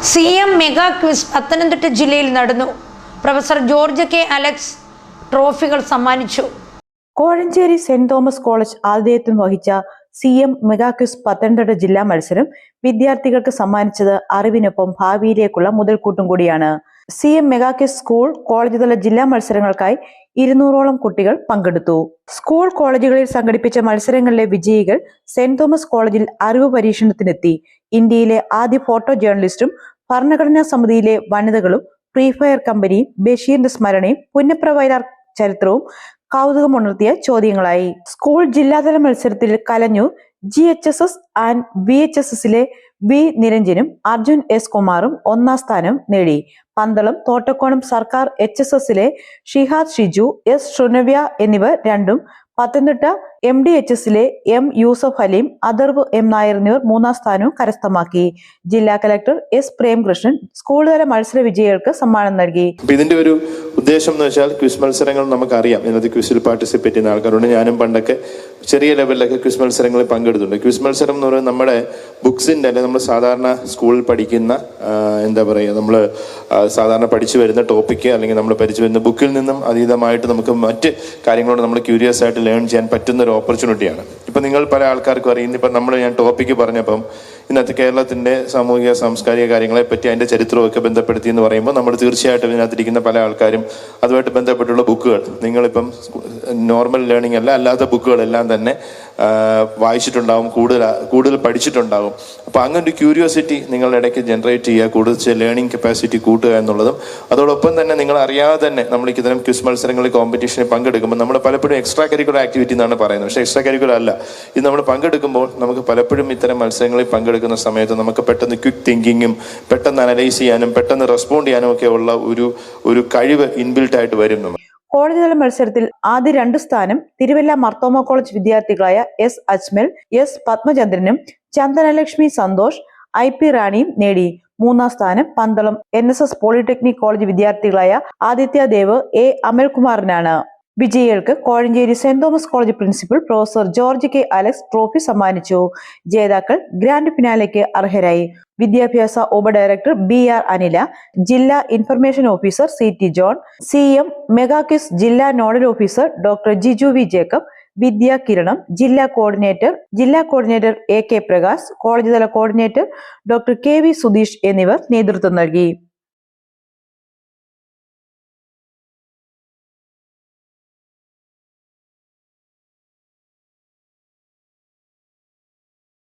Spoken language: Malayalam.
CM മെഗാ ക്വിസ് പത്തനംതിട്ട ജില്ലയിൽ നടന്നു. പ്രൊഫസർ ജോർജ് കെ അലക്സ് ട്രോഫികൾ സമ്മാനിച്ചു. കോഴഞ്ചേരി സെന്റ് തോമസ് കോളേജ് ആതിഥേയത്വം വഹിച്ച CM മെഗാ ക്വിസ് പത്തനംതിട്ട ജില്ലാ മത്സരം വിദ്യാർത്ഥികൾക്ക് സമ്മാനിച്ചത് അറിവിനൊപ്പം ഭാവിയിലേക്കുള്ള മുതൽക്കൂട്ടും കൂടിയാണ്. CM mega quiz school college തല ജില്ലാ മത്സരങ്ങൾക്കായി 200ഓളം കുട്ടികൾ പങ്കെടുത്തു. സ്കൂൾ കോളേജുകളിൽ സംഘടിപ്പിച്ച മത്സരങ്ങളിലെ വിജയികൾ സെന്റ് തോമസ് കോളേജിൽ അറിവ് പരീക്ഷണത്തിനെത്തി. ഇന്ത്യയിലെ ആദ്യ ഫോട്ടോ ജേർണലിസ്റ്റും ഭരണഘടനാ സമിതിയിലെ വനിതകളും ഫ്രീ ഫയർ കമ്പനിയും ബഷീറിന്റെ സ്മരണയും പുന്നപ്ര വയലാർ ചരിത്രവും കൗതുകമുണർത്തിയ ചോദ്യങ്ങളായി. സ്കൂൾ ജില്ലാതല മത്സരത്തിൽ കലഞ്ഞൂർ GHSS ആൻഡ് VHSSലെ വി നിരഞ്ജനും അർജുൻ S കുമാറും ഒന്നാം സ്ഥാനം നേടി. പന്തളം തോട്ടക്കോണം സർക്കാർ HSSലെ ഷിഹാദ് ഷിജു S ഷുനവ്യ എന്നിവർ രണ്ടും, പത്തനംതിട്ട MDHSലെ M യൂസഫ് ഹലീം അദർവ് M നായർ എന്നിവർ മൂന്നാം സ്ഥാനവും കരസ്ഥമാക്കി. ജില്ലാ കലക്ടർ S പ്രേംകൃഷ്ണൻ സ്കൂൾ തല മത്സര വിജയികൾക്ക് സമ്മാനം നൽകി. ഇതിന്റെ ഒരു ഉദ്ദേശം എന്ന് വെച്ചാൽ ക്വിസ് മത്സരങ്ങൾ നമുക്കറിയാം, ഇന്നത്തെ ക്വിസിൽ പാർട്ടിസിപ്പേറ്റ് ചെയ്യുന്ന ആൾക്കാരുണ്ട്. ഞാനും പണ്ടൊക്കെ ചെറിയ ലെവലിലൊക്കെ ക്വിസ് മത്സരങ്ങളിൽ പങ്കെടുത്തിട്ടുണ്ട്. ക്വിസ് മത്സരം എന്ന് പറയുന്നത് നമ്മുടെ ബുക്സിന്റെ അല്ലെങ്കിൽ നമ്മൾ സാധാരണ സ്കൂളിൽ പഠിക്കുന്ന നമ്മൾ സാധാരണ പഠിച്ചു വരുന്ന ടോപ്പിക്ക് അല്ലെങ്കിൽ നമ്മൾ പഠിച്ചു വരുന്ന ബുക്കിൽ നിന്നും അതീതമായിട്ട് നമുക്ക് മറ്റ് കാര്യങ്ങളോട് നമ്മൾ ക്യൂരിയസ് ആയിട്ട് ലേൺ ചെയ്യാൻ പറ്റുന്ന ഒരു ഓപ്പർച്യൂണിറ്റിയാണ്. ഇപ്പം നിങ്ങൾ പല ആൾക്കാർക്കും അറിയാം, ഇന്നിപ്പം ഞാൻ ടോപ്പിക്ക് പറഞ്ഞപ്പം ഇന്നത്തെ കേരളത്തിന്റെ സാമൂഹിക സാംസ്കാരിക കാര്യങ്ങളെ പറ്റി അതിന്റെ ചരിത്രമൊക്കെ ബന്ധപ്പെടുത്തി എന്ന് പറയുമ്പോൾ നമ്മൾ തീർച്ചയായിട്ടും ഇതിനകത്തിരിക്കുന്ന പല ആൾക്കാരും അതുമായിട്ട് ബന്ധപ്പെട്ടുള്ള ബുക്കുകൾ, നിങ്ങളിപ്പം നോർമൽ ലേണിംഗ് അല്ലാത്ത ബുക്കുകളെല്ലാം തന്നെ വായിച്ചിട്ടുണ്ടാവും, കൂടുതൽ പഠിച്ചിട്ടുണ്ടാകും. അപ്പോൾ അങ്ങനെ ഒരു ക്യൂരിയോസിറ്റി നിങ്ങളുടെ ഇടയ്ക്ക് ജനറേറ്റ് ചെയ്യുക, കൂടുതൽ ലേണിംഗ് കപ്പാസിറ്റി കൂട്ടുക എന്നുള്ളതും, അതോടൊപ്പം തന്നെ നിങ്ങൾ അറിയാതെ തന്നെ നമ്മൾ ഇത്തരം ക്വിസ് മത്സരങ്ങളിൽ കോമ്പറ്റീഷനിൽ പങ്കെടുക്കുമ്പോൾ നമ്മൾ പലപ്പോഴും എക്സ്ട്രാ കരിക്കുലർ ആക്ടിവിറ്റി എന്നാണ് പറയുന്നത്. പക്ഷേ എക്സ്ട്രാ കരിക്കുലർ അല്ല. ഇത് നമ്മൾ പങ്കെടുക്കുമ്പോൾ നമുക്ക് പലപ്പോഴും ഇത്തരം മത്സരങ്ങളിൽ പങ്കെടുക്കുന്ന സമയത്ത് നമുക്ക് പെട്ടെന്ന് ക്വിക്ക് തിങ്കിങ്ങും പെട്ടെന്ന് അനലൈസ് ചെയ്യാനും പെട്ടെന്ന് റെസ്പോണ്ട് ചെയ്യാനും ഒക്കെ ഉള്ള ഒരു കഴിവ് ഇൻബിൽട്ട് ആയിട്ട് വരും. കോളേജ് തല മത്സരത്തിൽ ആദ്യ 2 സ്ഥാനം തിരുവല്ല മർത്തോമ കോളേജ് വിദ്യാർത്ഥികളായ S അജ്മൽ S പത്മചന്ദ്രനും ചന്ദനലക്ഷ്മി സന്തോഷ് IP റാണിയും നേടി. 3ആം സ്ഥാനം പന്തളം NSS പോളിടെക്നിക് കോളേജ് വിദ്യാർത്ഥികളായ ആദിത്യ ദേവ് A അമൽകുമാറിനാണ്. വിജയികൾക്ക് Kozhencherry saint Thomas college principal professor George K Alex trophy സമ്മാനിച്ചു. ജേതാക്കൾ ഗ്രാൻഡ് ഫിനാലയ്ക്ക് അർഹരായി. വിദ്യാഭ്യാസ ഉപഡയറക്ടർ BR അനില, ജില്ലാ information officer CT John, CM mega quiz ജില്ലാ nodal officer doctor Jiju V Jacob, Vidya Kiranam, ജില്ലാ കോർഡിനേറ്റർ AK പ്രകാശ്, കോളേജ് തല കോർഡിനേറ്റർ ഡോക്ടർ KV സുധീഷ് എന്നിവർ നേതൃത്വം നൽകി.